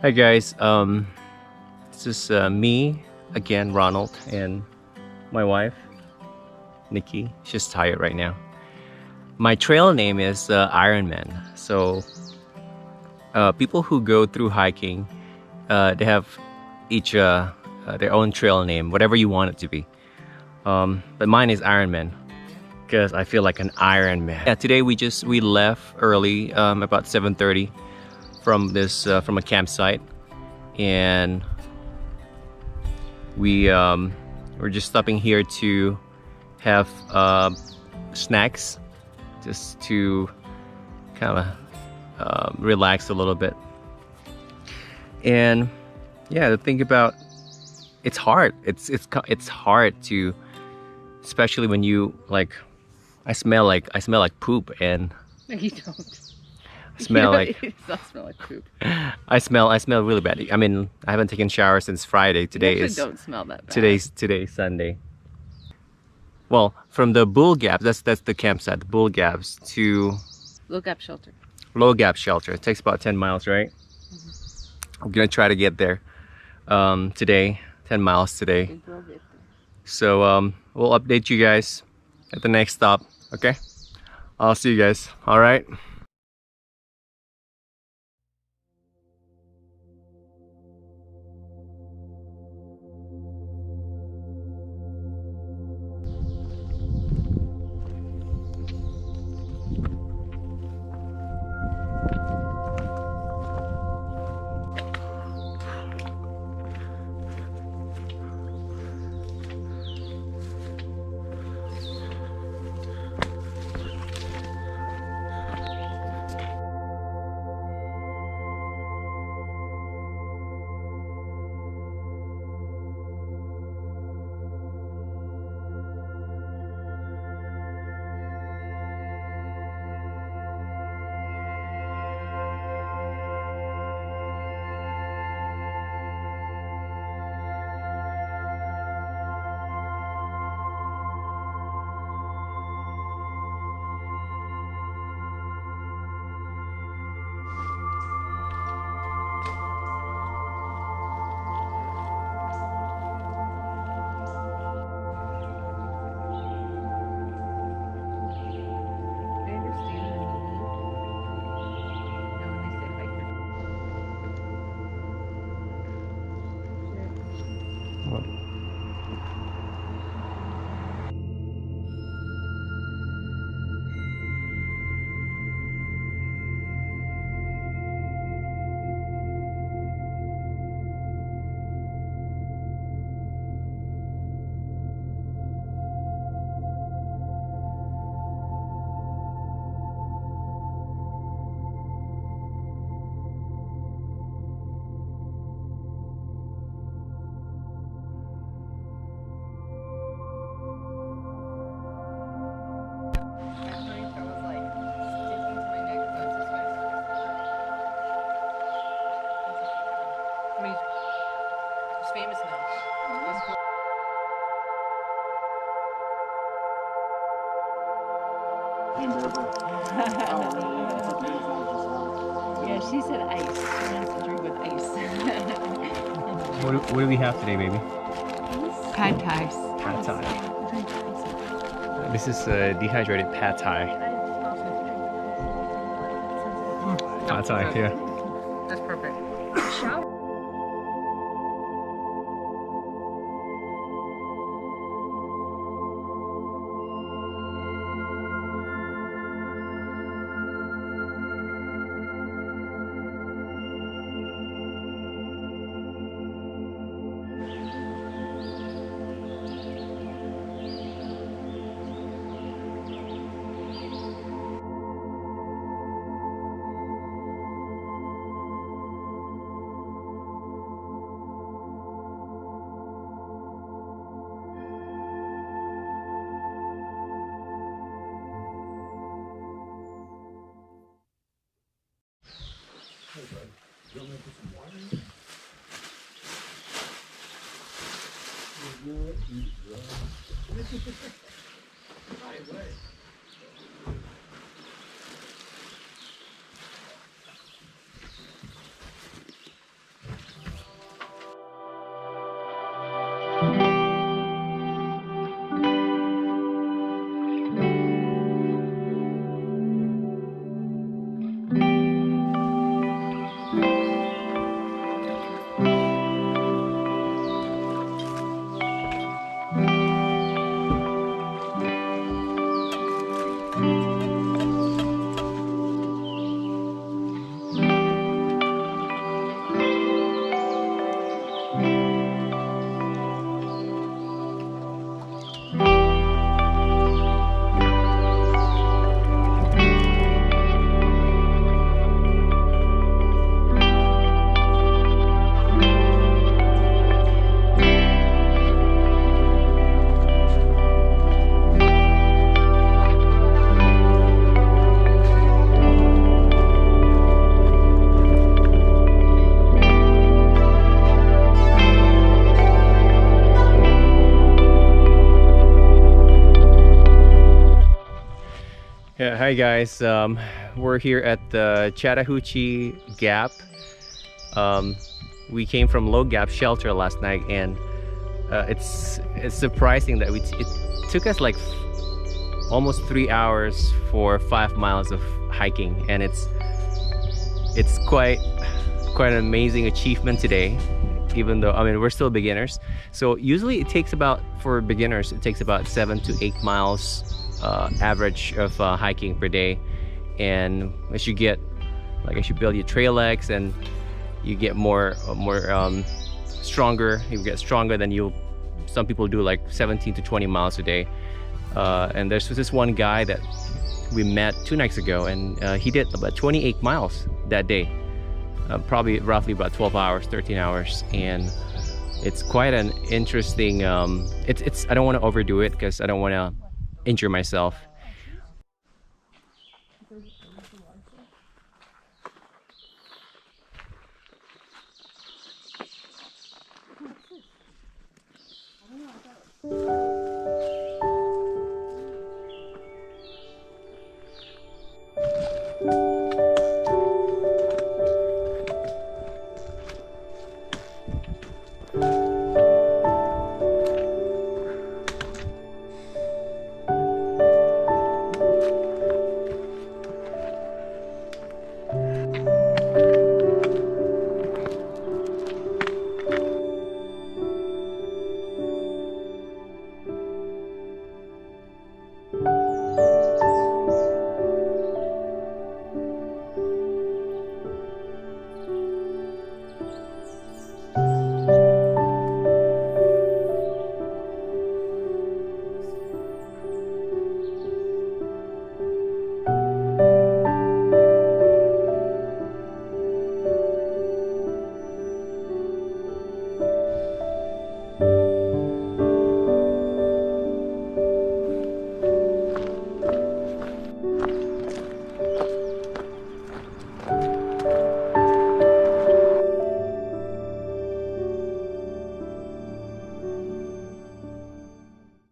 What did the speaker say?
Hi guys, this is me again, Ronald, and my wife, Nikki. She's tired right now. My trail name is Iron Man. So people who go through hiking, they have each their own trail name, whatever you want it to be. But mine is Iron Man because I feel like an Iron Man. Yeah, today we left early, about 7:30 from a campsite, and we're just stopping here to have snacks, just to kind of relax a little bit. And yeah, to think about, it's hard. It's hard to, especially when you like. I smell like poop, and No, you don't. I smell like. It does smell like poop. I smell really bad. I mean, I haven't taken a shower since Friday. Today you is don't smell that bad. Today's Sunday. Well, from the Bull Gap, that's the campsite, the Bull Gaps, to Low Gap Shelter. Low Gap Shelter. It takes about 10 miles, right? Mm-hmm. I'm gonna try to get there today. 10 miles today. So we'll update you guys at the next stop. Okay, I'll see you guys. All right. Famous now. Yeah, she said ice. She wants to drink with ice. What do we have today, baby? Pad Thai. Pad Thai. This is dehydrated Pad Thai. Pad Thai, yeah. That's perfect. You want me to put some water in? Right, right. Yeah, hi guys. We're here at the Chattahoochee Gap. We came from Low Gap Shelter last night, and it's surprising that it took us like almost 3 hours for 5 miles of hiking, and it's quite an amazing achievement today. Even though, I mean, we're still beginners, so usually it takes about, for beginners, it takes about 7 to 8 miles average of hiking per day. And as you build your trail legs and you get more stronger, you get stronger, then some people do like 17 to 20 miles a day. And there's this one guy that we met 2 nights ago, and he did about 28 miles that day, probably roughly about 12 hours, 13 hours. And it's quite an interesting, I don't want to overdo it because I don't want to injure myself,